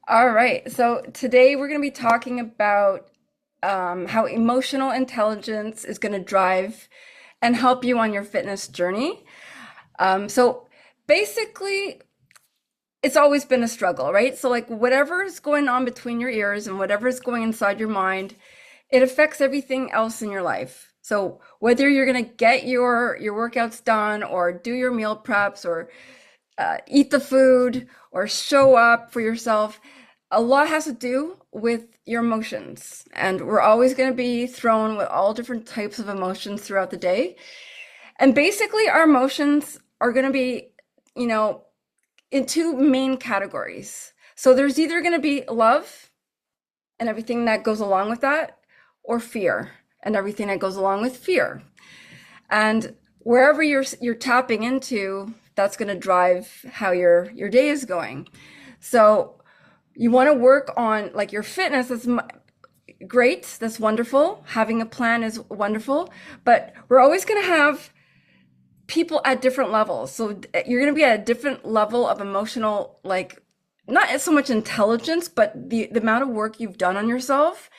All right, so today we're going to be talking about how emotional intelligence is going to drive and help you on your fitness journey. So basically, it's always been a struggle, right? So, like, whatever's going on between your ears and whatever's going inside your mind, it affects everything else in your life. So, whether you're going to get your workouts done or do your meal preps or eat the food or show up for yourself. A lot has to do with your emotions. And we're always going to be thrown with all different types of emotions throughout the day. And basically, our emotions are going to be, you know, in two main categories. So there's either going to be love and everything that goes along with that, or fear and everything that goes along with fear. And wherever you're tapping into, that's going to drive how your day is going. So you want to work on like your fitness. That's great. That's wonderful. Having a plan is wonderful, but we're always going to have people at different levels. So you're going to be at a different level of emotional, like not so much intelligence, but the amount of work you've done on yourself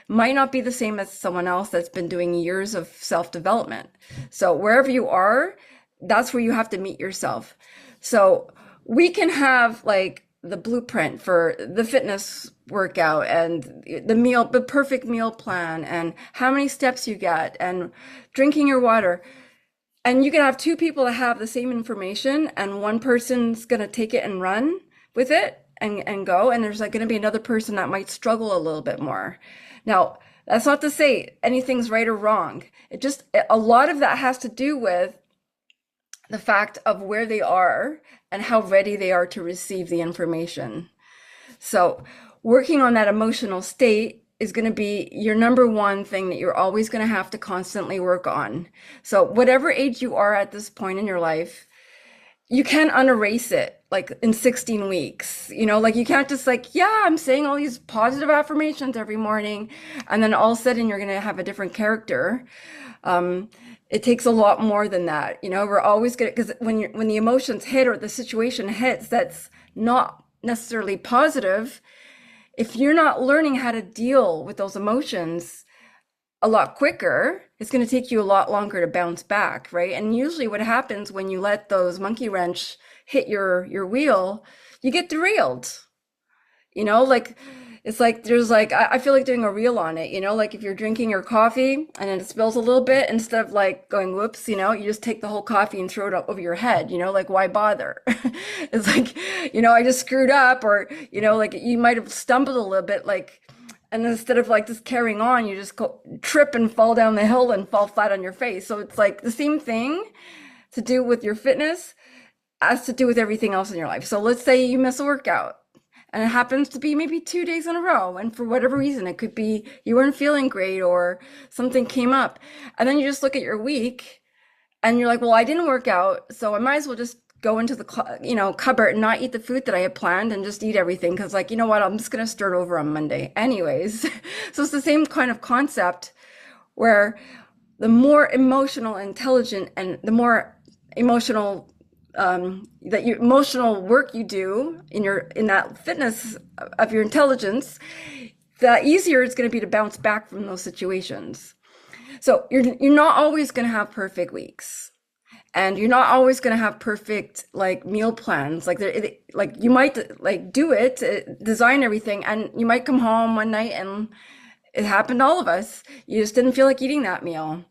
might not be the same as someone else that's been doing years of self-development. So wherever you are, that's where you have to meet yourself. So we can have like the blueprint for the fitness workout and the perfect meal plan and how many steps you get and drinking your water. And you can have two people that have the same information and one person's going to take it and run with it and go. And there's like going to be another person that might struggle a little bit more. Now, that's not to say anything's right or wrong. A lot of that has to do with the fact of where they are and how ready they are to receive the information. So, working on that emotional state is going to be your number one thing that you're always going to have to constantly work on. So, whatever age you are at this point in your life, you can't unerase it like in 16 weeks. Like you can't just like, yeah, I'm saying all these positive affirmations every morning, and then all of a sudden you're going to have a different character. It takes a lot more than that. We're always going to, because when the emotions hit or the situation hits, that's not necessarily positive. If you're not learning how to deal with those emotions a lot quicker, it's going to take you a lot longer to bounce back, right? And usually what happens when you let those monkey wrench hit your wheel, you get derailed. Like it's like there's like I feel like doing a reel on it, like if you're drinking your coffee and then it spills a little bit, instead of like going whoops, you just take the whole coffee and throw it up over your head, like why bother? It's like, I just screwed up, or like you might have stumbled a little bit, like, and instead of like just carrying on, you just trip and fall down the hill and fall flat on your face. So it's like the same thing to do with your fitness as to do with everything else in your life. So let's say you miss a workout and it happens to be maybe 2 days in a row. And for whatever reason, it could be you weren't feeling great or something came up. And then you just look at your week and you're like, well, I didn't work out, so I might as well just go into the cupboard and not eat the food that I had planned and just eat everything, because like, you know what, I'm just going to start over on Monday anyways. So it's the same kind of concept where the more emotional intelligent and the more emotional emotional work you do in that fitness of your intelligence, the easier it's going to be to bounce back from those situations. So you're not always going to have perfect weeks. And you're not always going to have perfect like meal plans. Like you might like do it, design everything, and you might come home one night and it happened to all of us. You just didn't feel like eating that meal.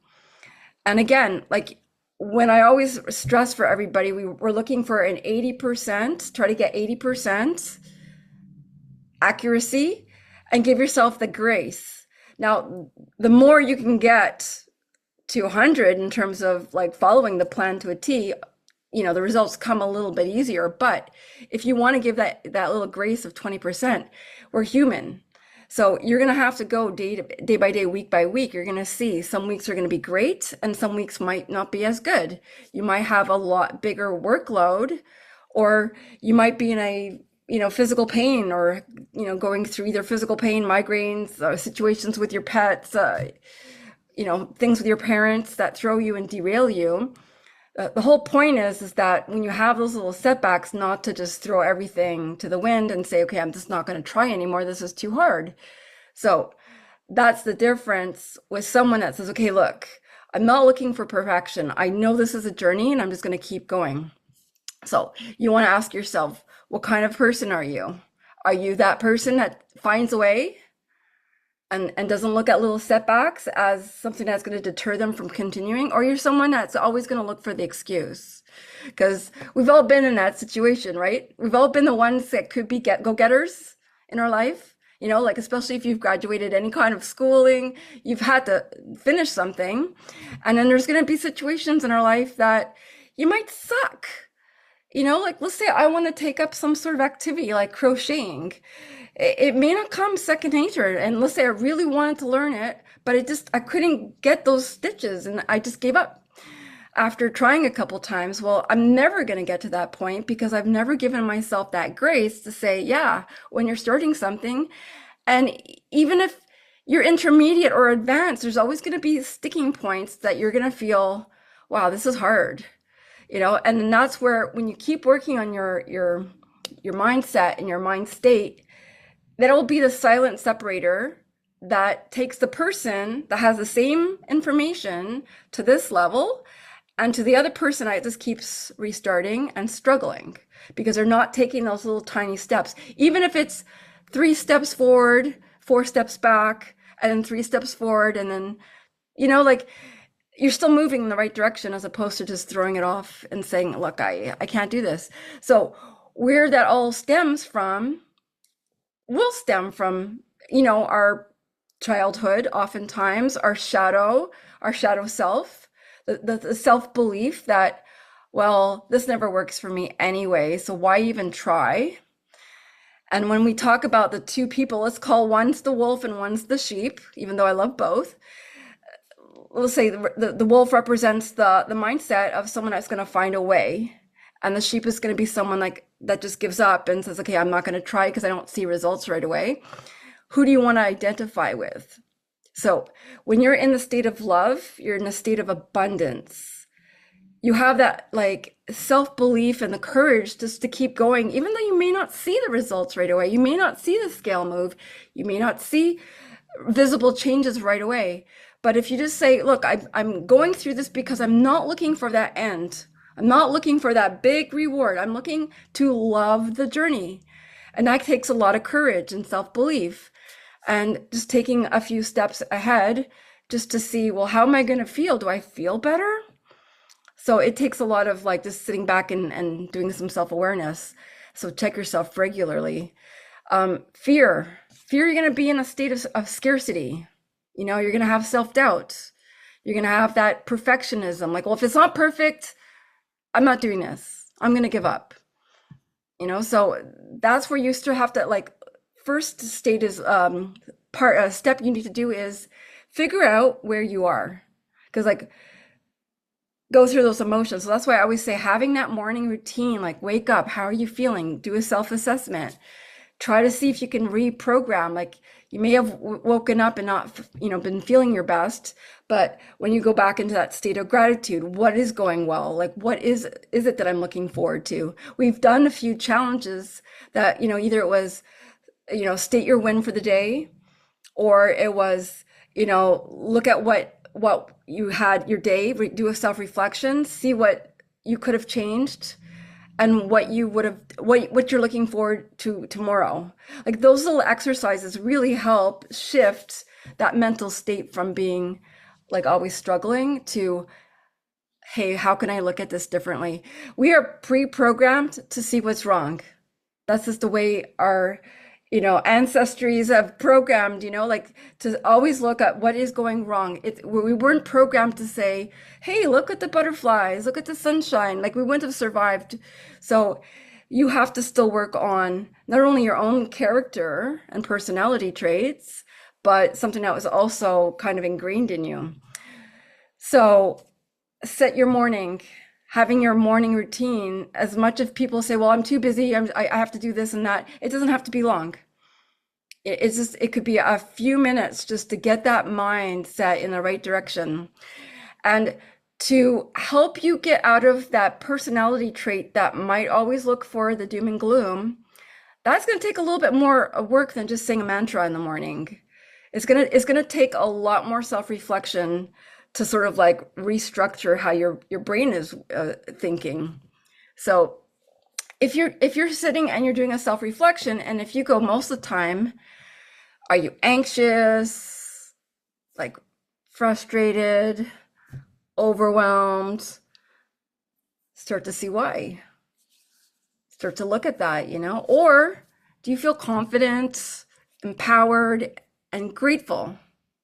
And again, like when I always stress for everybody, we're looking for an 80%, try to get 80% accuracy and give yourself the grace. Now, the more you can get to 100 in terms of like following the plan to a T, the results come a little bit easier. But if you want to give that little grace of 20%, we're human. So you're going to have to go day by day, week by week. You're going to see some weeks are going to be great and some weeks might not be as good. You might have a lot bigger workload, or you might be in a physical pain, or going through either physical pain, migraines, situations with your pets, things with your parents that throw you and derail you. The whole point is that when you have those little setbacks, not to just throw everything to the wind and say, okay, I'm just not going to try anymore. This is too hard. So that's the difference with someone that says, okay, look, I'm not looking for perfection. I know this is a journey and I'm just going to keep going. So you want to ask yourself, what kind of person are you? Are you that person that finds a way and doesn't look at little setbacks as something that's going to deter them from continuing? Or you're someone that's always going to look for the excuse? Because we've all been in that situation, right? We've all been the ones that could be go-getters in our life. You know, like especially if you've graduated any kind of schooling, you've had to finish something. And then there's going to be situations in our life that you might suck. You know, like let's say I want to take up some sort of activity like crocheting. It may not come second nature. And let's say I really wanted to learn it, but I couldn't get those stitches and I just gave up after trying a couple times. Well, I'm never going to get to that point because I've never given myself that grace to say, yeah, when you're starting something, and even if you're intermediate or advanced, there's always going to be sticking points that you're going to feel, wow, this is hard. You know, and then that's where when you keep working on your mindset and your mind state, that will be the silent separator that takes the person that has the same information to this level and to the other person that just keeps restarting and struggling because they're not taking those little tiny steps. Even if it's 3 steps forward, 4 steps back, and then 3 steps forward, and then, you know, like you're still moving in the right direction as opposed to just throwing it off and saying, look, I can't do this. So where that all stems from will stem from, you know, our childhood, oftentimes our shadow self, the self-belief that, well, this never works for me anyway, so why even try? And when we talk about the two people, let's call one's the wolf and one's the sheep, even though I love both. Let's say the wolf represents the mindset of someone that's going to find a way, and the sheep is going to be someone like that just gives up and says, okay, I'm not going to try because I don't see results right away. Who do you want to identify with? So when you're in the state of love, you're in a state of abundance. You have that like self-belief and the courage just to keep going, even though you may not see the results right away. You may not see the scale move. You may not see visible changes right away. But if you just say, look, I'm going through this because I'm not looking for that end. I'm not looking for that big reward. I'm looking to love the journey. And that takes a lot of courage and self-belief and just taking a few steps ahead just to see, well, how am I going to feel? Do I feel better? So it takes a lot of like just sitting back and doing some self-awareness. So check yourself regularly. Fear, you're going to be in a state of scarcity. You know, you're going to have self-doubt. You're going to have that perfectionism. Like, well, if it's not perfect, I'm not doing this. I'm going to give up. You know, so that's where you still have to like, first state is a step you need to do is figure out where you are. Because like, go through those emotions. So that's why I always say having that morning routine, like wake up, how are you feeling? Do a self-assessment. Try to see if you can reprogram. Like you may have woken up and not, you know, been feeling your best, but when you go back into that state of gratitude, what is going well? Like what is it that I'm looking forward to? We've done a few challenges that, you know, either it was, you know, state your win for the day, or it was, you know, look at what you had your day, do a self-reflection, see what you could have changed and what you would have, what you're looking forward to tomorrow. Like those little exercises really help shift that mental state from being like always struggling to, hey, how can I look at this differently? We are pre-programmed to see what's wrong. That's just the way our, you know, ancestries have programmed, you know, like to always look at what is going wrong. We weren't programmed to say, hey, look at the butterflies, look at the sunshine. Like we wouldn't have survived. So you have to still work on not only your own character and personality traits, but something that was also kind of ingrained in you. So set your morning, having your morning routine. As much as people say, well, I'm too busy, I have to do this and that, it doesn't have to be long. It's just, it could be a few minutes just to get that mind set in the right direction. And to help you get out of that personality trait that might always look for the doom and gloom. That's going to take a little bit more work than just saying a mantra in the morning. It's gonna take a lot more self-reflection to sort of like restructure how your brain is thinking. So if you're sitting and you're doing a self-reflection, and if you go most of the time, are you anxious, like frustrated, overwhelmed? Start to see why. Start to look at that, Or do you feel confident, empowered, and grateful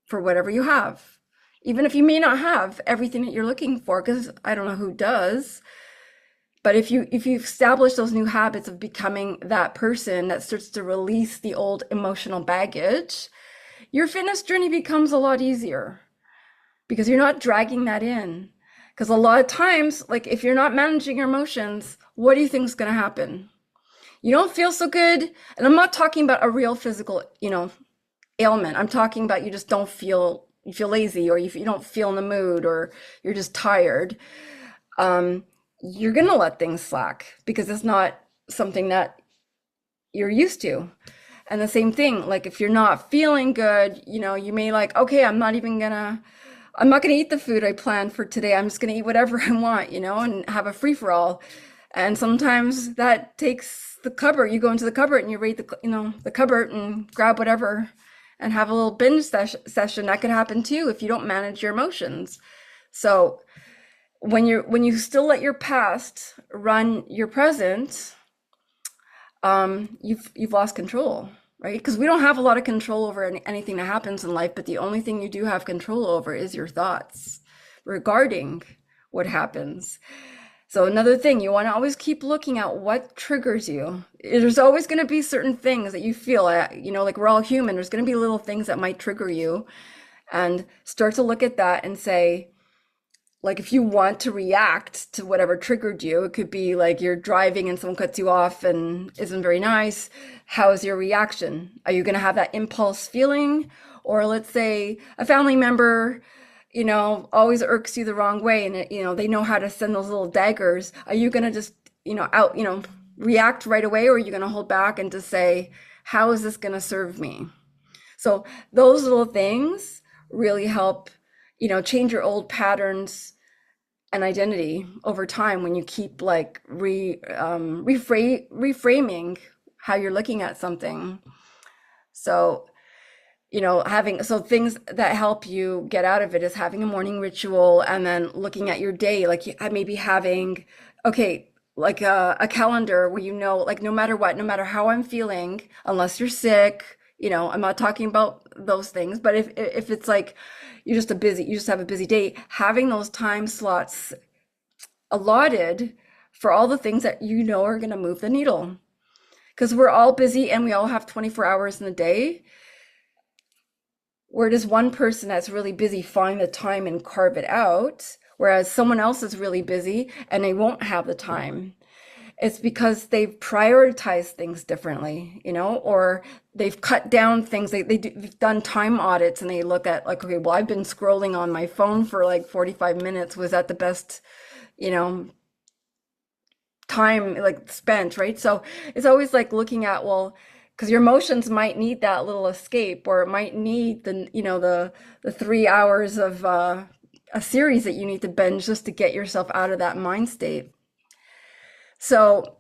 for whatever you have? Even if you may not have everything that you're looking for, because I don't know who does. But if you establish those new habits of becoming that person that starts to release the old emotional baggage, your fitness journey becomes a lot easier because you're not dragging that in. Because a lot of times, like if you're not managing your emotions, what do you think is going to happen? You don't feel so good. And I'm not talking about a real physical, ailment. I'm talking about you feel lazy, or you don't feel in the mood, or you're just tired. You're going to let things slack because it's not something that you're used to. And the same thing, like if you're not feeling good, you may like, okay, I'm not gonna eat the food I planned for today. I'm just gonna eat whatever I want, and have a free for all. And sometimes that takes the cupboard. You go into the cupboard and you raid the cupboard and grab whatever and have a little binge session. That could happen too if you don't manage your emotions. So when you still let your past run your present, you've lost control, right? Because we don't have a lot of control over anything that happens in life, but the only thing you do have control over is your thoughts regarding what happens. So another thing, you want to always keep looking at what triggers you. There's always going to be certain things that you feel, like we're all human. There's going to be little things that might trigger you, and start to look at that and say, like if you want to react to whatever triggered you, it could be like you're driving and someone cuts you off and isn't very nice. How is your reaction? Are you going to have that impulse feeling? Or let's say a family member, always irks you the wrong way, and they know how to send those little daggers. Are you going to just, react right away, or are you going to hold back and just say, how is this going to serve me? So those little things really help, change your old patterns and identity over time when you keep like reframing how you're looking at something. So, things that help you get out of it is having a morning ritual, and then looking at your day, like maybe having, okay, like a calendar where like no matter what, no matter how I'm feeling, unless you're sick, I'm not talking about those things, but if it's like you just have a busy day, having those time slots allotted for all the things that are going to move the needle. Because we're all busy and we all have 24 hours in a day. Where does one person that's really busy find the time and carve it out, whereas someone else is really busy and they won't have the time? It's because they've prioritized things differently, or they've cut down things. They've done time audits, and they look at like, okay, well, I've been scrolling on my phone for like 45 minutes. Was that the best, time like spent, right? So it's always like looking at, well, because your emotions might need that little escape, or it might need the 3 hours of a series that you need to binge just to get yourself out of that mind state. So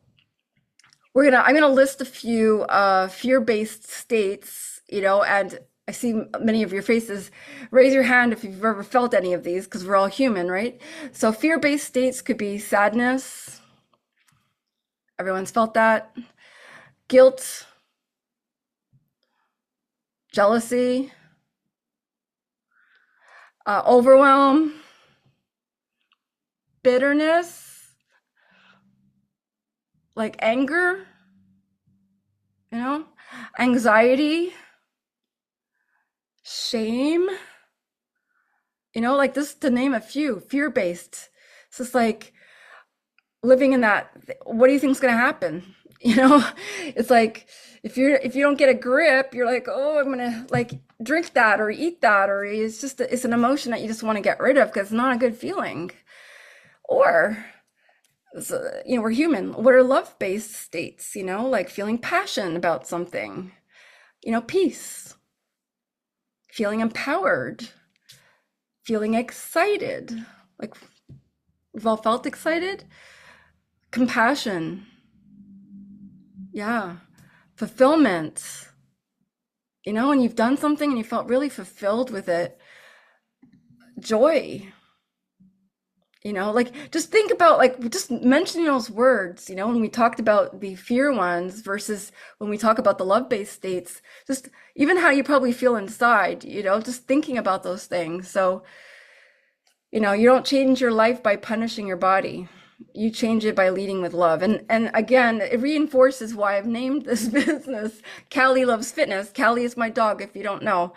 I'm gonna list a few fear-based states, and I see many of your faces. Raise your hand if you've ever felt any of these, because we're all human, right? So fear-based states could be sadness. Everyone's felt that. Guilt, jealousy, overwhelm, bitterness, like anger, anxiety, shame, like this to name a few, fear-based. It's just like living in that, what do you think is going to happen? It's like if you don't get a grip, you're like, oh, I'm gonna like drink that or eat that, or it's an emotion that you just want to get rid of because it's not a good feeling. Or, we're human. What are love-based states, like feeling passion about something, peace, feeling empowered, feeling excited. Like we've all felt excited. Compassion. Yeah. Fulfillment. When you've done something and you felt really fulfilled with it. Joy. Like just think about like just mentioning those words, when we talked about the fear ones versus when we talk about the love-based states, just even how you probably feel inside, just thinking about those things. So, you don't change your life by punishing your body. You change it by leading with love. And again, it reinforces why I've named this business Callie Loves Fitness. Callie is my dog, if you don't know.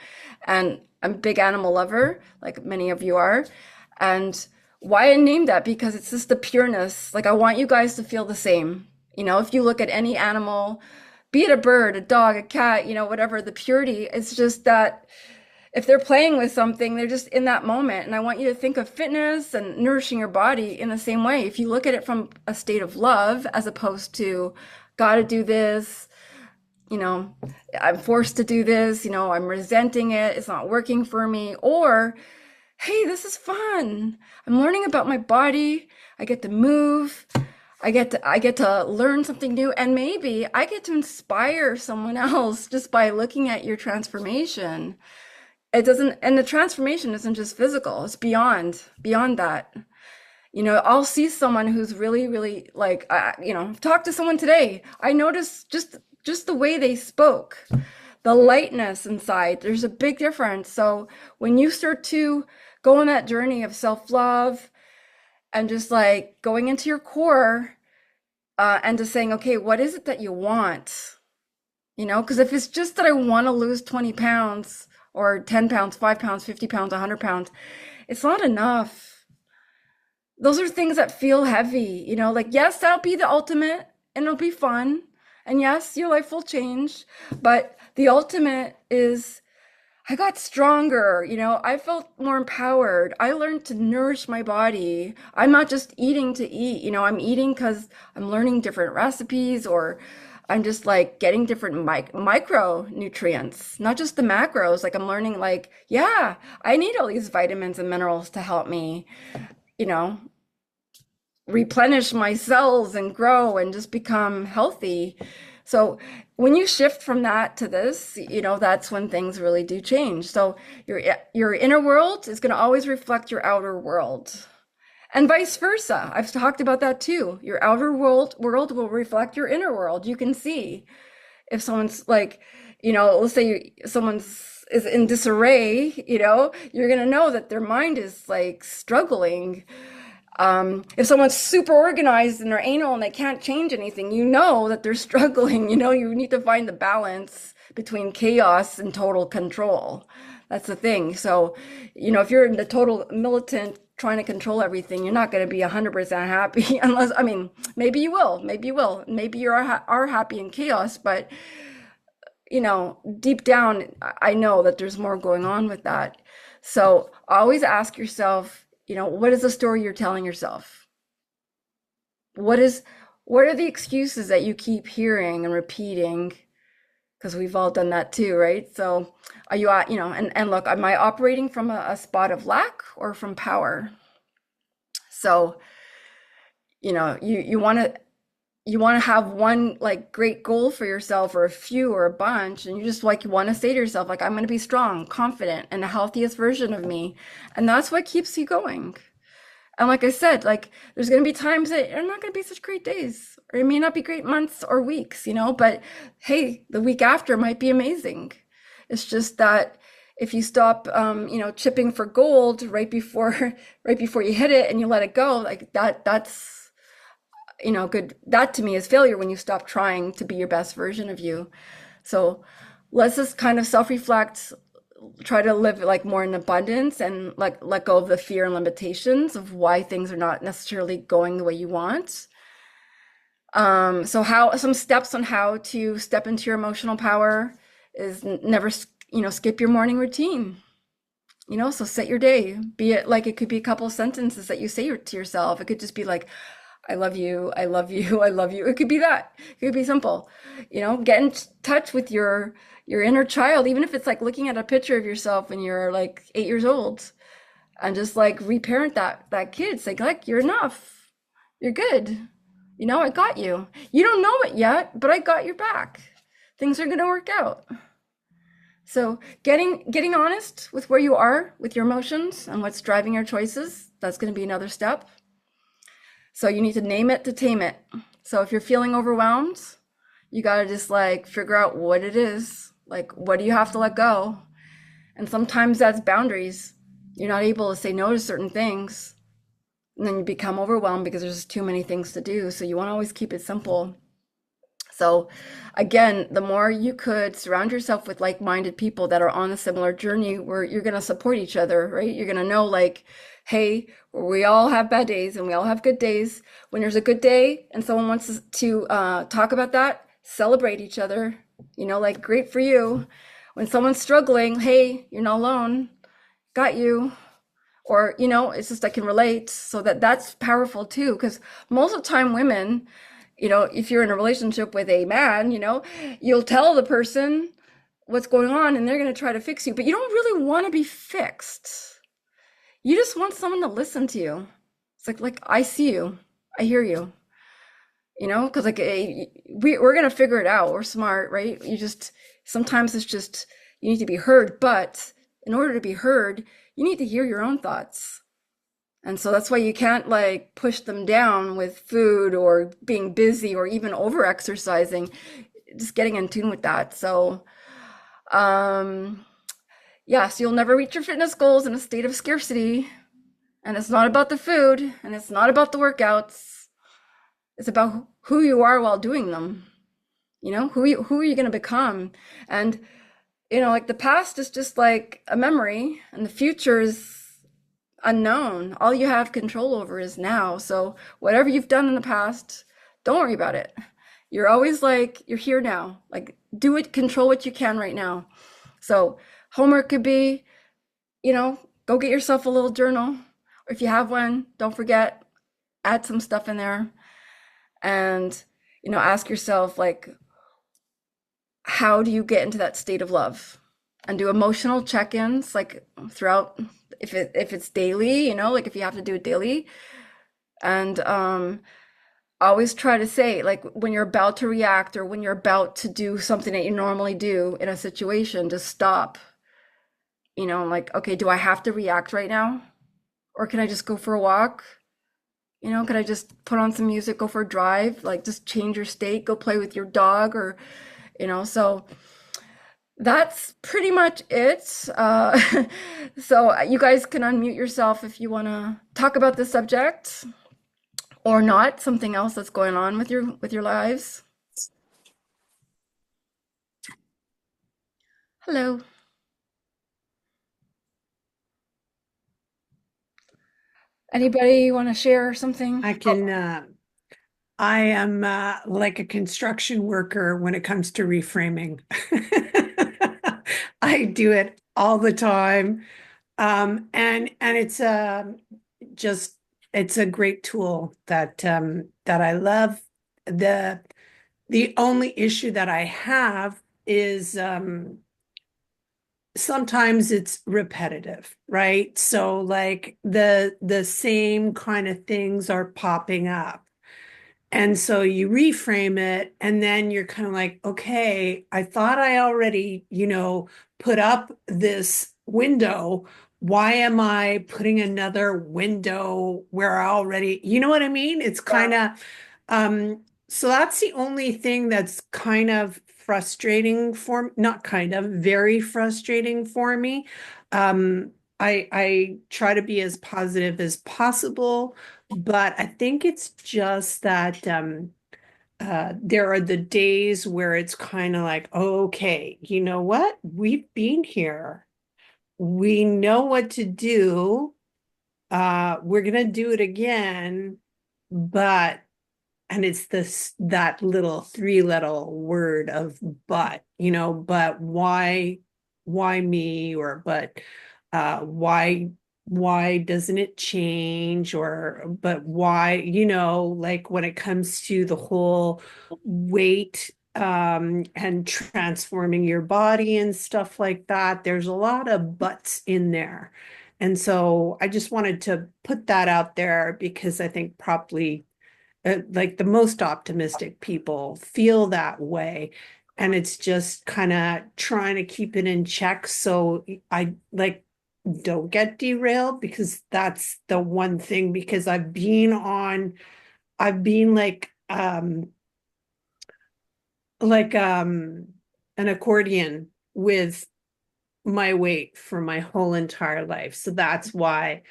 And I'm a big animal lover, like many of you are. And why I named that, because it's just the pureness. Like I want you guys to feel the same. If you look at any animal, be it a bird, a dog, a cat, whatever, the purity, it's just that if they're playing with something, they're just in that moment. And I want you to think of fitness and nourishing your body in the same way. If you look at it from a state of love, as opposed to, gotta do this, you know, I'm forced to do this, I'm resenting it, it's not working for me, or, hey, this is fun. I'm learning about my body. I get to move. I get to learn something new, and maybe I get to inspire someone else just by looking at your transformation. It doesn't, and the transformation isn't just physical, it's beyond that. I'll see someone who's really, really like, talk to someone today. I noticed just the way they spoke, the lightness inside. There's a big difference. So when you start to go on that journey of self-love and just like going into your core, and just saying, okay, what is it that you want? Because if it's just that I want to lose 20 pounds or 10 pounds, 5 pounds, 50 pounds, 100 pounds, it's not enough. Those are things that feel heavy, like, yes, that'll be the ultimate and it'll be fun. And yes, your life will change. But the ultimate is I got stronger, I felt more empowered. I learned to nourish my body. I'm not just eating to eat, I'm eating because I'm learning different recipes, or I'm just like getting different micronutrients, not just the macros. Like I'm learning, like, yeah, I need all these vitamins and minerals to help me, you know, replenish my cells and grow and just become healthy. So when you shift from that to this, that's when things really do change. So your inner world is going to always reflect your outer world. And vice versa. I've talked about that too. Your outer world will reflect your inner world. You can see if someone's like, let's say someone's is in disarray, you're going to know that their mind is like struggling. If someone's super organized and they're anal and they can't change anything, that they're struggling. You need to find the balance between chaos and total control. That's the thing. So, if you're in the total militant trying to control everything, you're not going to be 100% happy unless, I mean, maybe you will, maybe you are happy in chaos, but deep down, I know that there's more going on with that. So always ask yourself, what is the story you're telling yourself? What are the excuses that you keep hearing and repeating? Because we've all done that too, right? So are you at, and look, am I operating from a spot of lack or from power? So, you want to have one like great goal for yourself, or a few, or a bunch, and you just like you want to say to yourself, like, I'm going to be strong, confident, and the healthiest version of me. And that's what keeps you going. And like I said, like there's going to be times that are not going to be such great days, or it may not be great months or weeks, but hey, the week after might be amazing. It's just that if you stop, chipping for gold right before right before you hit it and you let it go, like that's good. That to me is failure, when you stop trying to be your best version of you. So let's just kind of self-reflect, try to live like more in abundance, and like let go of the fear and limitations of why things are not necessarily going the way you want. So some steps on how to step into your emotional power is never, skip your morning routine. So set your day. Be it like it could be a couple sentences that you say to yourself. It could just be like, I love you, I love you, I love you. It could be that. It could be simple. Get in touch with your inner child, even if it's like looking at a picture of yourself when you're like 8 years old, and just like reparent that kid. Say like, you're enough. You're good. I got you. You don't know it yet, but I got your back. Things are gonna work out. So getting honest with where you are with your emotions and what's driving your choices, that's going to be another step. So you need to name it to tame it. So if you're feeling overwhelmed, you got to just like figure out what it is. Like, what do you have to let go? And sometimes that's boundaries. You're not able to say no to certain things. And then you become overwhelmed because there's just too many things to do. So you want to always keep it simple. So again, the more you could surround yourself with like-minded people that are on a similar journey where you're going to support each other, right? You're going to know like, hey, we all have bad days and we all have good days. When there's a good day and someone wants to talk about that, celebrate each other, like great for you. When someone's struggling, hey, you're not alone, got you. Or, it's just I can relate. So that's powerful too, because most of the time women, if you're in a relationship with a man, you'll tell the person what's going on and they're going to try to fix you, but you don't really want to be fixed. You just want someone to listen to you. It's like I see you, I hear you, because like we're going to figure it out. We're smart, right? Sometimes it's just, you need to be heard, but in order to be heard, you need to hear your own thoughts. And so that's why you can't like push them down with food or being busy or even over exercising, just getting in tune with that. So, um, yeah, so you'll never reach your fitness goals in a state of scarcity. And it's not about the food and it's not about the workouts. It's about who you are while doing them. Who are you going to become? And, like the past is just like a memory and the future is unknown. All you have control over is now. So whatever you've done in the past, don't worry about it. You're always like, you're here now. Like do it, control what you can right now. So homework could be, go get yourself a little journal. Or if you have one, don't forget, add some stuff in there. And, ask yourself like, how do you get into that state of love? And do emotional check-ins like throughout, if it's daily, like if you have to do it daily. And always try to say like when you're about to react or when you're about to do something that you normally do in a situation, just stop. Like, okay, do I have to react right now? Or can I just go for a walk? Can I just put on some music, go for a drive, like just change your state, go play with your dog or, so that's pretty much it. So you guys can unmute yourself if you want to talk about this subject or not, something else that's going on with your lives. Hello. Anybody want to share something? I can, I am like a construction worker when it comes to reframing. I do it all the time. And it's just it's a great tool that I love. The the only issue that I have is sometimes it's repetitive, right? So like the same kind of things are popping up. And so you reframe it, and then you're kind of like, okay, I thought I already, put up this window. Why am I putting another window where I already, you know what I mean? It's kind of, so that's the only thing that's kind of frustrating not kind of, very frustrating for me. I try to be as positive as possible, but I think it's just that there are the days where it's kind of like, okay, you know what? We've been here. We know what to do. We're gonna do it again, but and it's this that little three-letter word of but, but why me or but Why doesn't it change? Or but why, like when it comes to the whole weight and transforming your body and stuff like that, there's a lot of buts in there. And so I just wanted to put that out there because I think probably like the most optimistic people feel that way. And it's just kind of trying to keep it in check. So I like don't get derailed because that's the one thing because I've been like an accordion with my weight for my whole entire life. So that's why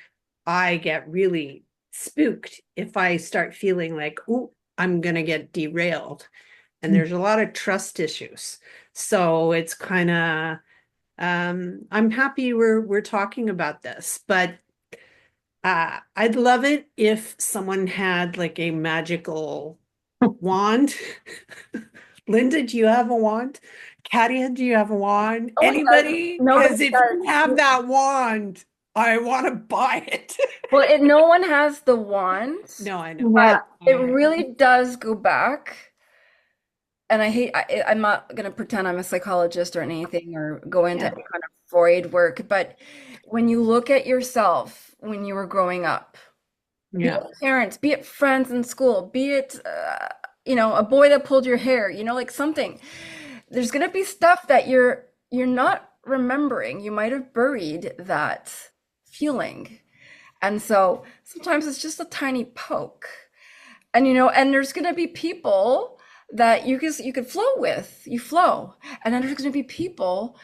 I get really spooked if I start feeling like, oh, I'm gonna get derailed. And there's a lot of trust issues. So it's kind of I'm happy we're talking about this, but I'd love it if someone had like a magical wand. Linda, do you have a wand? Katia, do you have a wand? Nobody does. Anybody? Nobody Because if you have does. that wand, I want to buy it. No one has the wand, No, I know. but Yeah. it really does go back. And I'm not going to pretend I'm a psychologist or anything or go into Yeah. any kind of Freud work, but when you look at yourself when you were growing up, be Yeah. it parents, be it friends in school, be it, a boy that pulled your hair, like something, there's going to be stuff that you're not remembering. You might have buried that feeling. And so sometimes it's just a tiny poke. And there's gonna be people that you could flow with, you flow. And then there's gonna be people,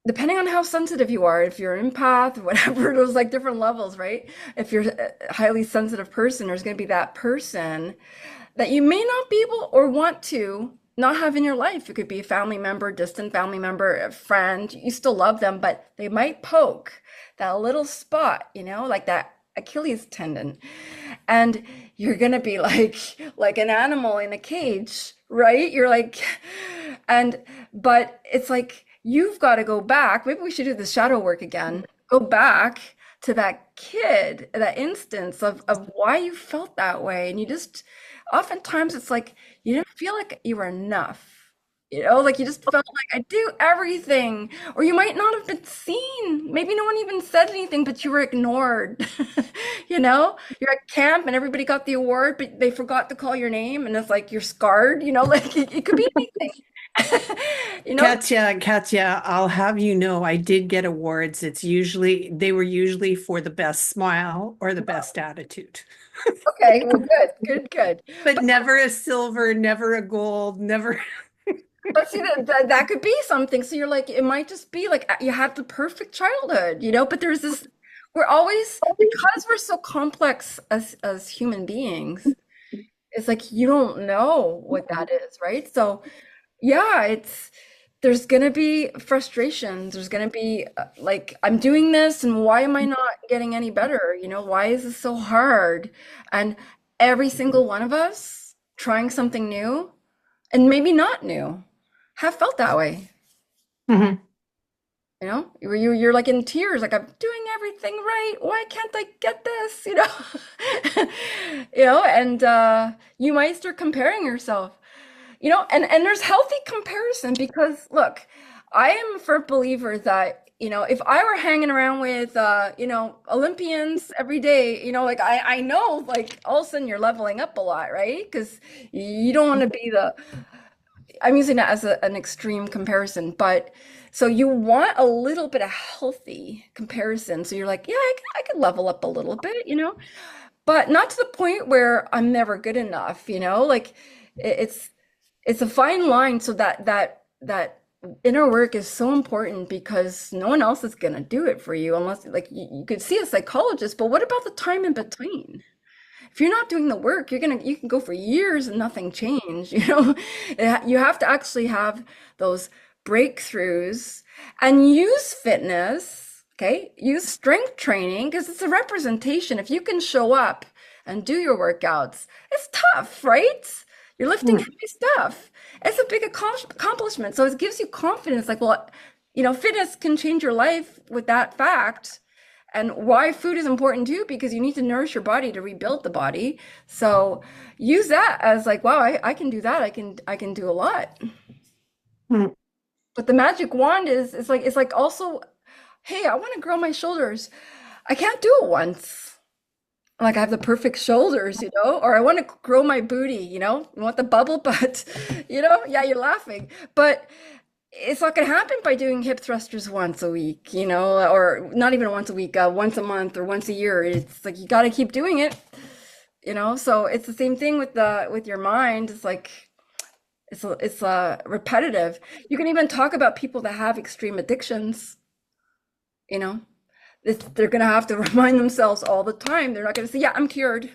depending on how sensitive you are, if you're an empath or whatever, those like different levels, right? If you're a highly sensitive person, there's gonna be that person that you may not be able or want to not have in your life. It could be a family member, distant family member, a friend. You still love them, but they might poke that little spot, like that Achilles tendon. And you're gonna be like an animal in a cage, right? You're like, but it's like you've got to go back. Maybe we should do the shadow work again. Go back to that kid, that instance of why you felt that way. And oftentimes it's like you didn't feel like you were enough. Like you just felt like I do everything. Or you might not have been seen. Maybe no one even said anything, but you were ignored. You're at camp and everybody got the award, but they forgot to call your name, and it's like you're scarred, like it could be anything. You know? Katya, I'll have you know, I did get awards. They were usually for the best smile or the best attitude, Okay, well, good, good, good. but never a silver, never a gold, never. But see that could be something. So you're like, it might just be like you had the perfect childhood, but there's this, we're always, because we're so complex as human beings, it's like you don't know what that is, right? So yeah, there's gonna be frustrations. There's gonna be like, I'm doing this and why am I not getting any better? Why is this so hard? And every single one of us trying something new and maybe not new have felt that way. Mhm. You're like in tears, like I'm doing everything right. Why can't I get this? And you might start comparing yourself. And there's healthy comparison because look, I am a firm believer that, if I were hanging around with Olympians every day, like I know like all of a sudden you're leveling up a lot, right? Because you don't want to be I'm using that as an extreme comparison, but so you want a little bit of healthy comparison. So you're like, yeah, I could level up a little bit, but not to the point where I'm never good enough, like it's a fine line. So that inner work is so important because no one else is gonna do it for you unless like you could see a psychologist, but what about the time in between? If you're not doing the work, you can go for years and nothing change, You have to actually have those breakthroughs and use fitness, okay? Use strength training because it's a representation. If you can show up and do your workouts, it's tough, right? You're lifting heavy stuff. It's a big accomplishment. So it gives you confidence like, well, fitness can change your life with that fact. And why food is important too, because you need to nourish your body to rebuild the body. So use that as like, wow, I can do that. I can do a lot. Hmm. But the magic wand is it's like also, hey, I want to grow my shoulders. I can't do it once. Like I have the perfect shoulders, or I want to grow my booty, you want the bubble butt, yeah, you're laughing, but it's not going to happen by doing hip thrusters once a week, or not even once a week, once a month or once a year. It's like you got to keep doing it, so it's the same thing with your mind. It's like it's repetitive. You can even talk about people that have extreme addictions, you know they're going to have to remind themselves all the time. They're not going to say, yeah, I'm cured.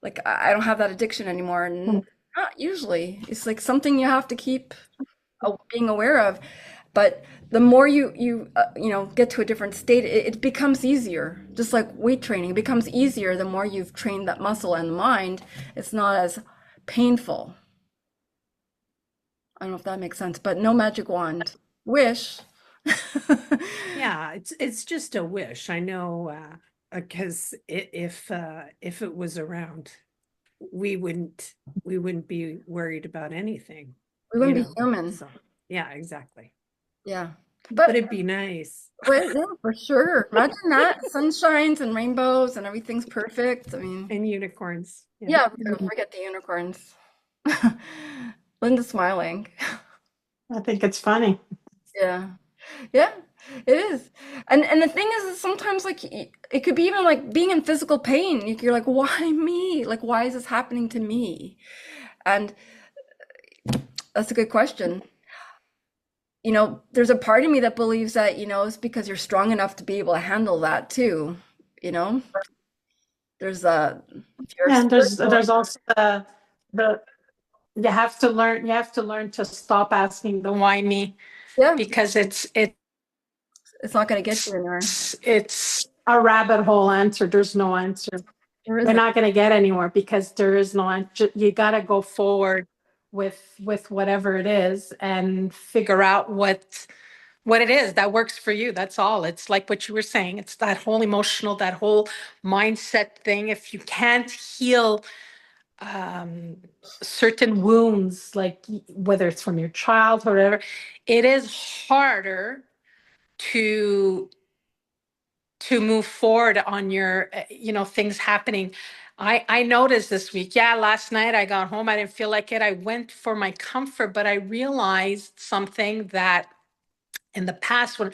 Like I don't have that addiction anymore. And not usually. It's like something you have to keep being aware of. But the more you get to a different state, it becomes easier. Just like weight training, it becomes easier the more you've trained that muscle and mind. It's not as painful. I don't know if that makes sense, but no magic wand. Wish. Yeah, it's just a wish. I know, because if it was around, we wouldn't we wouldn't be worried about anything, We you wouldn't be know. human. So yeah, exactly. Yeah. But But it'd be nice. yeah, for sure. Imagine that. Sunshines and rainbows and everything's perfect. I mean, And unicorns. Yeah. yeah, we're gonna forget the unicorns. Linda's smiling. I think it's funny. Yeah. Yeah, it is. And the thing is sometimes like it could be even like being in physical pain. You're like, why me? Like, why is this happening to me? And that's a good question. There's a part of me that believes that, it's because you're strong enough to be able to handle that too. You know, there's a if you're And spiritual. there's also the you have to learn to stop asking the why me, Yeah, because it's not going to get you anywhere. it's a rabbit hole answer. There's no answer. There You're isn't. not going to get anywhere because there is no answer. You got to go forward with whatever it is and figure out what it is that works for you. That's all. It's like what you were saying. It's that whole emotional, that whole mindset thing. If you can't heal um, certain wounds, like whether it's from your childhood or whatever, it is harder to move forward on your things happening. I noticed this week, yeah, last night I got home, I didn't feel like it, I went for my comfort, but I realized something that in the past, when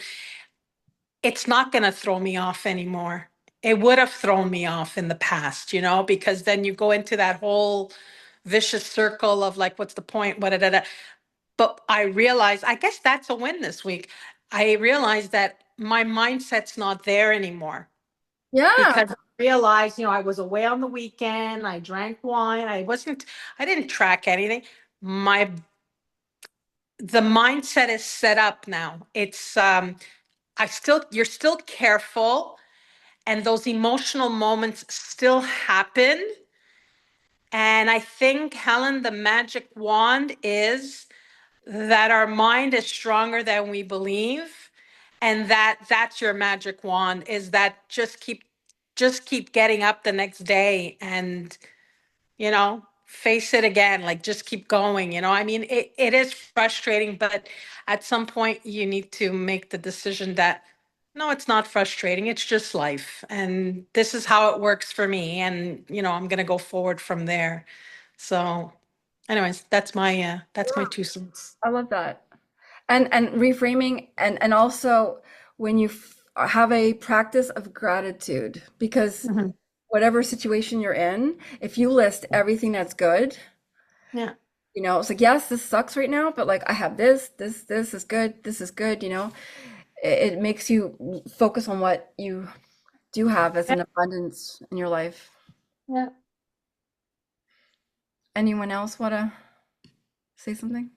it's not going to throw me off anymore. It would have thrown me off in the past, because then you go into that whole vicious circle of like, what's the point? What, da, da, da. But I realized, I guess that's a win this week. I realized that my mindset's not there anymore, Yeah. because I realized, I was away on the weekend. I drank wine. I didn't track anything. The mindset is set up now. You're still careful, and those emotional moments still happen. And I think, Helen, the magic wand is that our mind is stronger than we believe, and that's your magic wand, is that just keep getting up the next day and face it again, like just keep going. I mean, it is frustrating, but at some point you need to make the decision that no, it's not frustrating, it's just life, and this is how it works for me, and I'm going to go forward from there. So anyways, that's my 2 cents. I love that. And reframing and also when you have a practice of gratitude, because Mhm. whatever situation you're in, if you list everything that's good, Yeah. it's like, yes, this sucks right now, but like I have this is good, this is good. It makes you focus on what you do have as Yeah. an abundance in your life. Yeah. Anyone else want to say something?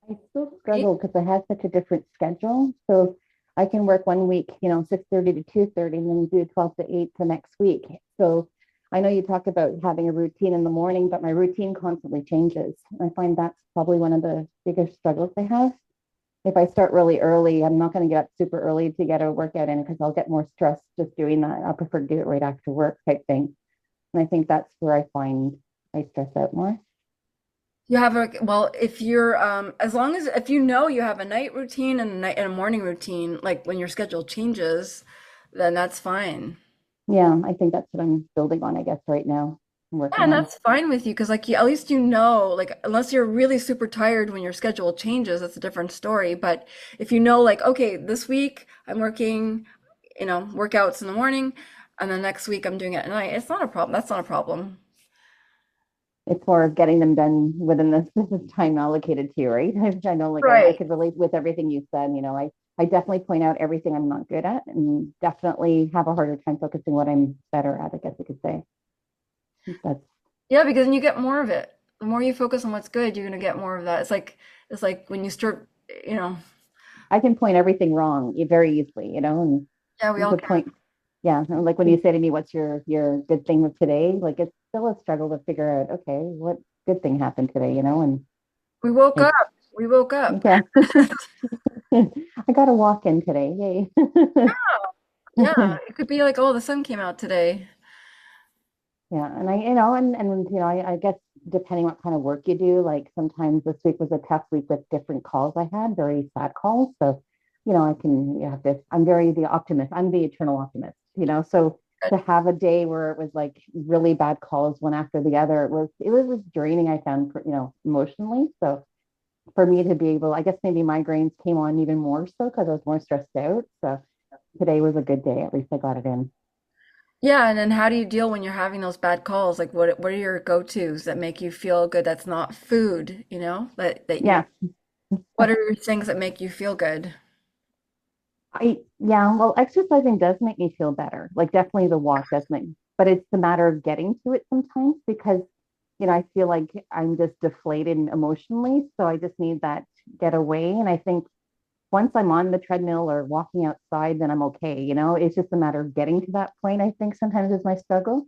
I still Okay. struggle because I have such a different schedule. So I can work one week, 6:30 to 2:30, and then do 12 to 8 the next week. So I know you talk about having a routine in the morning, but my routine constantly changes. I find that's probably one of the biggest struggles I have. If I start really early, I'm not going to get up super early to get a workout in because I'll get more stressed just doing that. I prefer to do it right after work type thing. And I think that's where I find I stress out more. You have a, well, if you're, as long as, if you know you have a night routine and a night and a morning routine, like when your schedule changes, then that's fine. Yeah, I think that's what I'm building on, I guess, right now. I'm Yeah, working and on. that's fine with you because like you, at least you know, like unless you're really super tired when your schedule changes, that's a different story. But if you know, like, okay, this week I'm working, workouts in the morning, and then next week I'm doing it at night, it's not a problem. That's not a problem. It's more of getting them done within this time allocated to you, right? I know, like, I Right. could relate with everything you said. I definitely point out everything I'm not good at and definitely have a harder time focusing what I'm better at, I guess I could say. That's, Yeah, because then you get more of it. The more you focus on what's good, you're gonna get more of that. It's like when you start, you know, I can point everything wrong very easily, and yeah, we you all could can. point, yeah. And like when you say to me, what's your good thing of today? Like it's still a struggle to figure out, okay, what good thing happened today, and We woke it's, up. We woke up. yeah. I got a walk in today. Yeah, Yay. it could be like, oh, the sun came out today. Yeah, and I guess depending what kind of work you do, like sometimes this week was a tough week with different calls I had, very sad calls. So, I can you have this. I'm very the optimist. I'm the eternal optimist. So Good. to have a day where it was like really bad calls one after the other, it was draining. I found, emotionally. So for me to be able, I guess maybe migraines came on even more so because I was more stressed out. So today was a good day. At least I got it in. Yeah, and then how do you deal when you're having those bad calls? Like what are your go-tos that make you feel good that's not food, that you Yeah. what are your things that make you feel good? Yeah, well, exercising does make me feel better. Like definitely the walk does make, but it's the matter of getting to it sometimes because, I feel like I'm just deflated emotionally. So I just need that getaway. And I think once I'm on the treadmill or walking outside, then I'm okay. It's just a matter of getting to that point, I think sometimes is my struggle,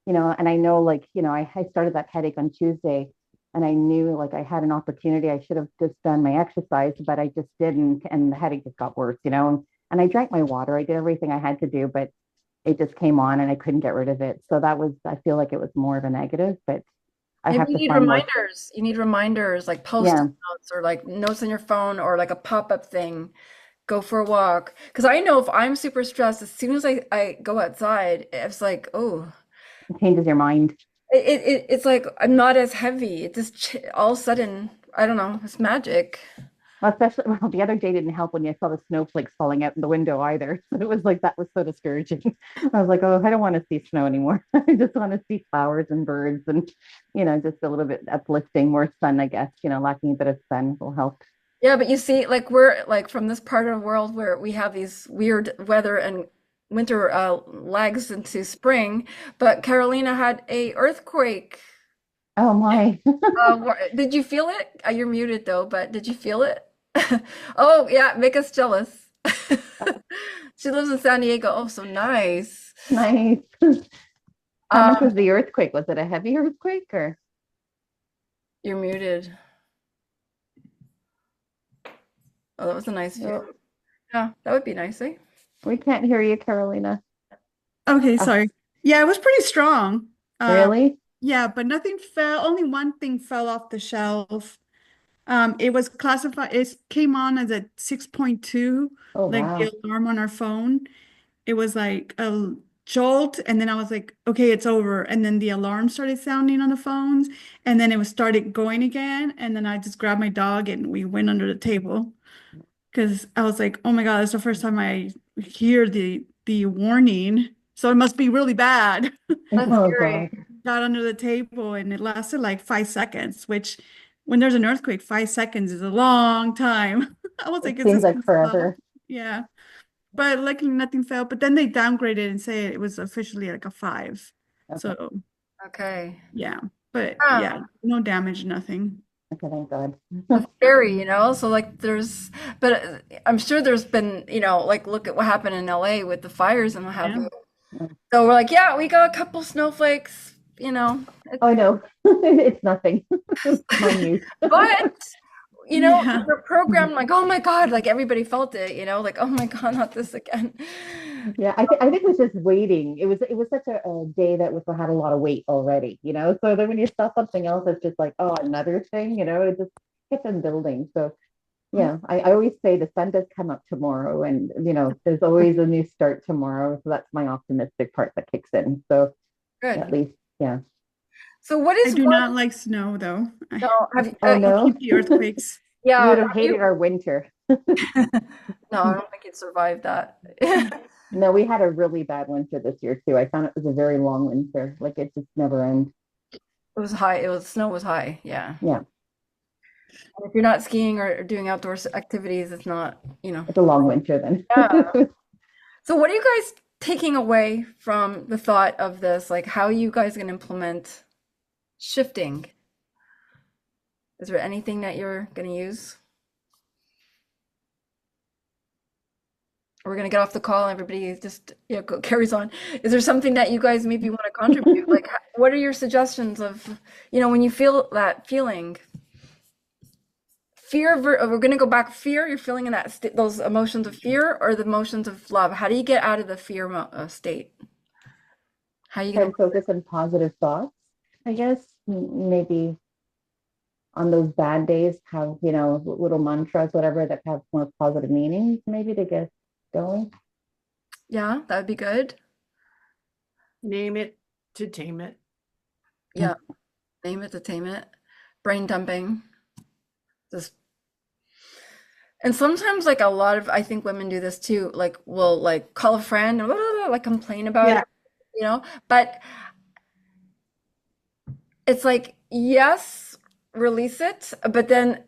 and I know like, I started that headache on Tuesday and I knew like I had an opportunity. I should have just done my exercise, but I just didn't. And the headache just got worse, and I drank my water. I did everything I had to do, but it just came on and I couldn't get rid of it. So I feel like it was more of a negative, but I Maybe have you to need find more. reminders. You need reminders like post-it Yeah. notes or like notes on your phone or like a pop-up thing. Go for a walk. Because I know if I'm super stressed, as soon as I go outside, it's like, oh, It changes your mind. it's like I'm not as heavy. It just all of a sudden, I don't know, it's magic. Well, especially, well, the other day didn't help when you saw the snowflakes falling out in the window either. So it was like that was so discouraging. I was like, oh, I don't want to see snow anymore. I just want to see flowers and birds and, just a little bit uplifting, more sun, I guess. Lacking a bit of sun will help. Yeah, but you see, like we're like from this part of the world where we have these weird weather and winter lags into spring, but Carolina had a earthquake. Oh my. Did you feel it? You're muted though, but did you feel it? Oh yeah, make us jealous. She lives in San Diego. Oh, so nice. Nice. How much Um, was the earthquake? Was it a heavy earthquake or you're muted. Oh, that was a nice view. no? Yeah, that would be nice, eh? We can't hear you, Carolina. Okay, Oh, sorry. Yeah, it was pretty strong. Um, really? yeah, but nothing fell. Only one thing fell off the shelf. It was classified, it came on as a 6.2, Oh, like the wow. alarm on our phone. It was like a jolt, and then I was like, okay, it's over. And then the alarm started sounding on the phones, and then it was started going again. And then I just grabbed my dog and we went under the table because I was like, oh my God, that's the first time I hear the warning. So it must be really bad. That's Oh, scary. God. Got under the table and it lasted like 5 seconds, which when there's an earthquake, 5 seconds is a long time. I was It like, is seems this like gonna stop? forever. Yeah. But luckily nothing fell. But then they downgraded and say it was officially like a 5. Okay. So Okay. yeah. But yeah, Yeah. no damage, nothing. Okay, thank God. That's scary, So like but I'm sure there's been, like look at what happened in LA with the fires and what have Yeah. you. Oh, So we're like, yeah, we got a couple snowflakes, you know. I know. It's nothing. Minute. But Yeah. we're programmed like, oh my God, like everybody felt it, like, oh my God, not this again. Yeah, I think it was just waiting. It was such a day that was had a lot of weight already, you know. So then when you saw something else, it's just like, oh, another thing, you know, it just kept on building. So yeah, I always say the sun does come up tomorrow, and there's always a new start tomorrow. So that's my optimistic part that kicks in. So at Good. least, yeah. So what I is do one, not like snow though. no, have you, Oh I'll no, keep the earthquakes. you yeah, would have have you, hated our winter. no, I don't think you'd survive that. No, we had a really bad winter this year too. I found it was a very long winter. Like it just never ends. Snow was high, yeah. Yeah, If you're not skiing or doing outdoor activities, it's not. it's a long winter then. Yeah. So what are you guys taking away from the thought of this? Like, how are you guys going to implement shifting? Is there anything that you're going to use? We're going to get off the call and everybody just carries on. Is there something that you guys maybe want to contribute? Like, what are your suggestions of, when you feel that feeling? Fear, we're going to go back. Fear, you're feeling in that those emotions of fear or the emotions of love. How do you get out of the fear state? How are you Try going and focus on positive thoughts, I guess. Maybe on those bad days, have, little mantras, whatever, that have more positive meanings, maybe to get going. Yeah, that would be good. Name it to tame it. Yeah, name it to tame it. Brain dumping. Just and sometimes like a lot of I think women do this too. Like will like call a friend and like complain about Yeah. it. But it's like yes, release it, but then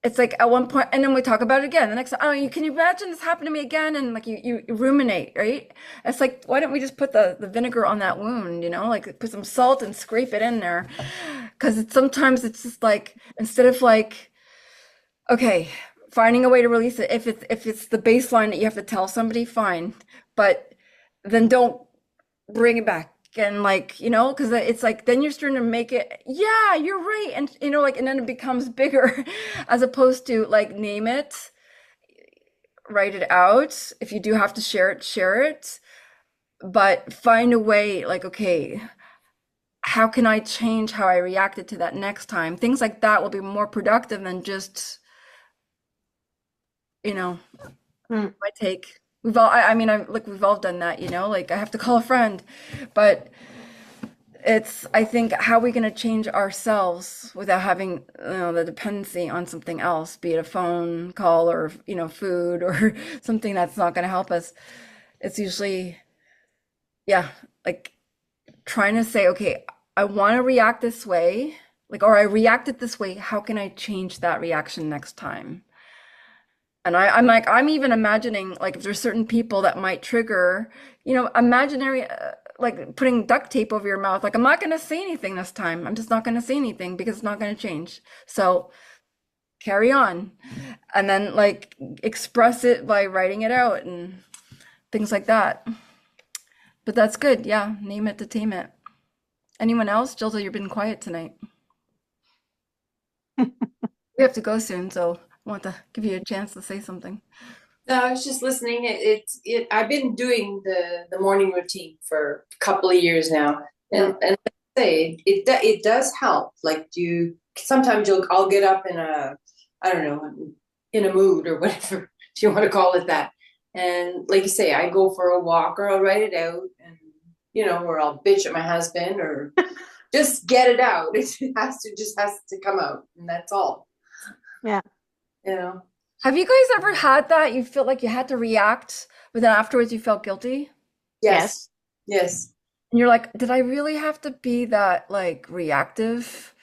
it's like at one point, and then we talk about it again. The next, oh, you can you imagine this happened to me again? And like you ruminate, right? It's like, why don't we just put the vinegar on that wound, like put some salt and scrape it in there. Because sometimes it's just like, instead of like, okay, finding a way to release it. If it's the baseline that you have to tell somebody, fine. But then don't bring it back and like because it's like then you're starting to make it, yeah, you're right, and like, and then it becomes bigger as opposed to like name it, write it out. If you do have to share it, but find a way, like, okay, how can I change how I reacted to that next time? Things like that will be more productive than just you know Mm. my take. We've all I mean I'm like we've all done that, like I have to call a friend, but it's, I think, how are we going to change ourselves without having, the dependency on something else, be it a phone call or, food or something that's not going to help us. It's usually, yeah, like trying to say, okay, I want to react this way, like, or I reacted this way. How can I change that reaction next time? And I'm like, I'm even imagining, like, if there's certain people that might trigger, imaginary, like putting duct tape over your mouth. Like, I'm not going to say anything this time. I'm just not going to say anything because it's not going to change. So carry on. And then, like, express it by writing it out and things like that. But that's good. Yeah. Name it to tame it. Anyone else? Jilda, you've been quiet tonight. We have to go soon, so I want to give you a chance to say something. No, I was just listening. I've been doing the morning routine for a couple of years now, Yeah. and like I say it does help. Like sometimes I'll get up in I don't know, in a mood or whatever you want to call it that, and like you say, I go for a walk or I'll write it out, and or I'll bitch at my husband or just get it out. It has to come out, and that's all. Yeah. You know. Have you guys ever had that? You felt like you had to react, but then afterwards you felt guilty? Yes. Yes. And you're like, did I really have to be that like reactive?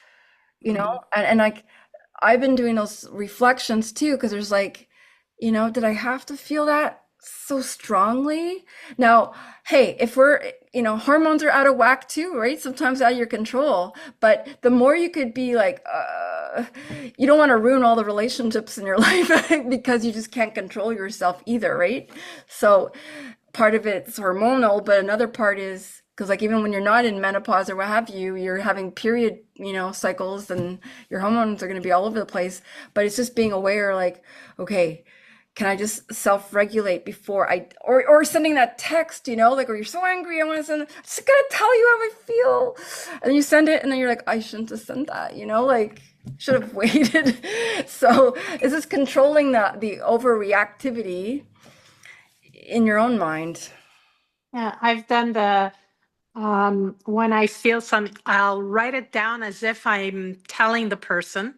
And like I've been doing those reflections too, because there's like, did I have to feel that so strongly? Now, hey, if we're, hormones are out of whack too, right? Sometimes out of your control. But the more you could be like, you don't want to ruin all the relationships in your life because you just can't control yourself either, right? So part of it's hormonal, but another part is because like even when you're not in menopause or what have you, you're having period, cycles and your hormones are going to be all over the place. But it's just being aware, like, okay, can I just self-regulate before or sending that text, like, or you're so angry, I want to send, I just gotta tell you how I feel. And then you send it and then you're like, I shouldn't have sent that, like should have waited. So it's just controlling the overreactivity in your own mind. Yeah, I've done when I feel something, I'll write it down as if I'm telling the person,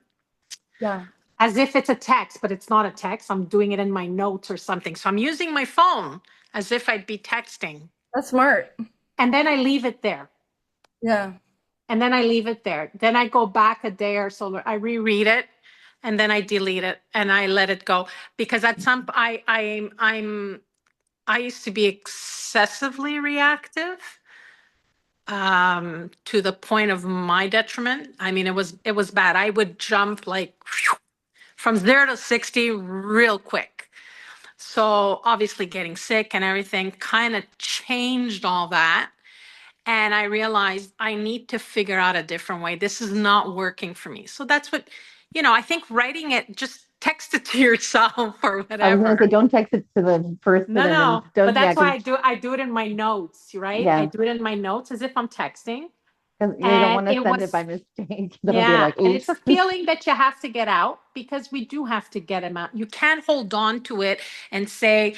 Yeah, as if it's a text, but it's not a text. I'm doing it in my notes or something. So I'm using my phone as if I'd be texting. that's smart. And then I leave it there. Yeah, And then I leave it there. Then I go back a day or so. I reread it, and then I delete it and I let it go because at some I used to be excessively reactive, to the point of my detriment. I mean, it was bad. I would jump like from 0 to 60 real quick. So obviously getting sick and everything kind of changed all that. And I realized I need to figure out a different way. This is not working for me. So that's what, I think writing it, just text it to yourself or I was gonna whatever. say, don't text it to the person No, and then no, but don't, yeah, that's why because I do it in my notes, right? I yeah, do it in my notes as if I'm texting. you don't And want to it send it by was, mistake. That'll be yeah, like, and it's oops. a feeling that you have to get out because we do have to get them out. You can't hold on to it and say,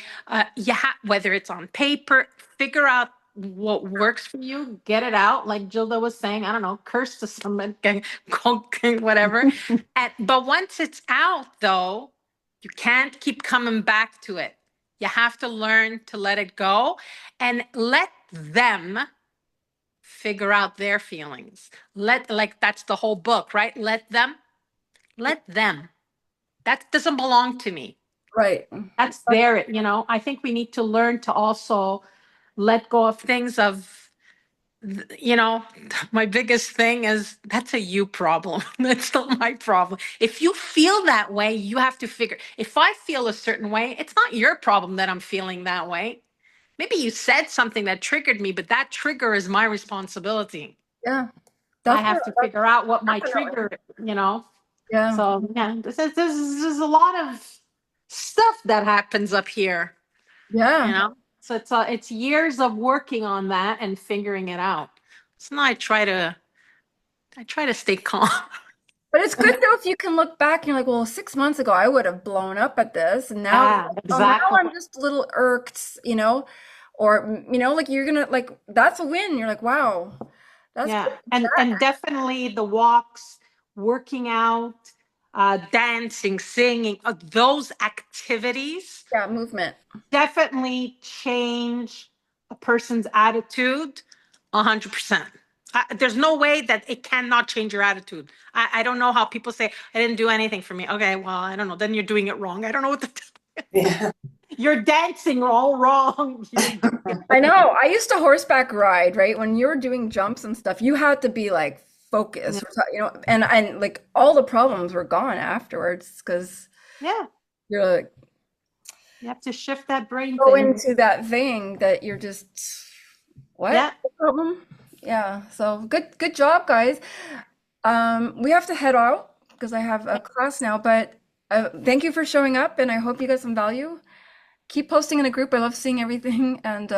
whether it's on paper, figure out what works for you, get it out. Like Gilda was saying, I don't know, curse to someone, whatever. But once it's out, though, you can't keep coming back to it. You have to learn to let it go and let them figure out their feelings. Like that's the whole book, right? Let them. That doesn't belong to me. right. That's their, I think we need to learn to also let go of things you know, my biggest thing is that's a you problem. That's not my problem. If you feel that way, you have to figure, if I feel a certain way, it's not your problem that I'm feeling that way. Maybe you said something that triggered me, but that trigger is my responsibility. Yeah, I have to definitely. figure out what my Definitely. trigger. Yeah, So yeah, this is a lot of stuff that happens up here, you yeah. know. So it's years of working on that and figuring it out. So now I try to stay calm. But it's good though if you can look back and you're like, well, 6 months ago I would have blown up at this, and now, Yeah, oh, now exactly. I'm just a little irked, or like you're gonna like that's a win. You're like, wow, that's Yeah, good. and definitely the walks, working out, dancing, singing, those activities Yeah, movement. definitely change a person's attitude 100%. There's no way that it cannot change your attitude. I don't know how people say, I didn't do anything for me. Okay, well, I don't know. Then you're doing it wrong. I don't know what to tell you. Yeah. You're dancing all wrong. I know. I used to horseback ride, right? When you were doing jumps and stuff, you had to be like Yeah. focused, and like all the problems were gone afterwards because Yeah, you're like you have to shift that brain go thing. into that thing that you're just what Yeah. problem? Yeah. So good job, guys. We have to head out because I have a class now, but thank you for showing up, and I hope you got some value. Keep posting in the group. I love seeing everything, and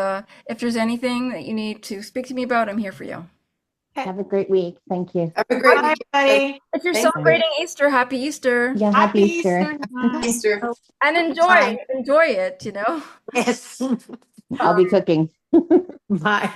if there's anything that you need to speak to me about, I'm here for you. Okay. Have a great week. Thank you. Have a great Bye, weekend. buddy. If you're Thank Bye. you. celebrating Easter, happy Easter, Yeah, Happy happy Easter. Easter. Easter. and Bye. enjoy it. I'll Yes. be cooking. Bye.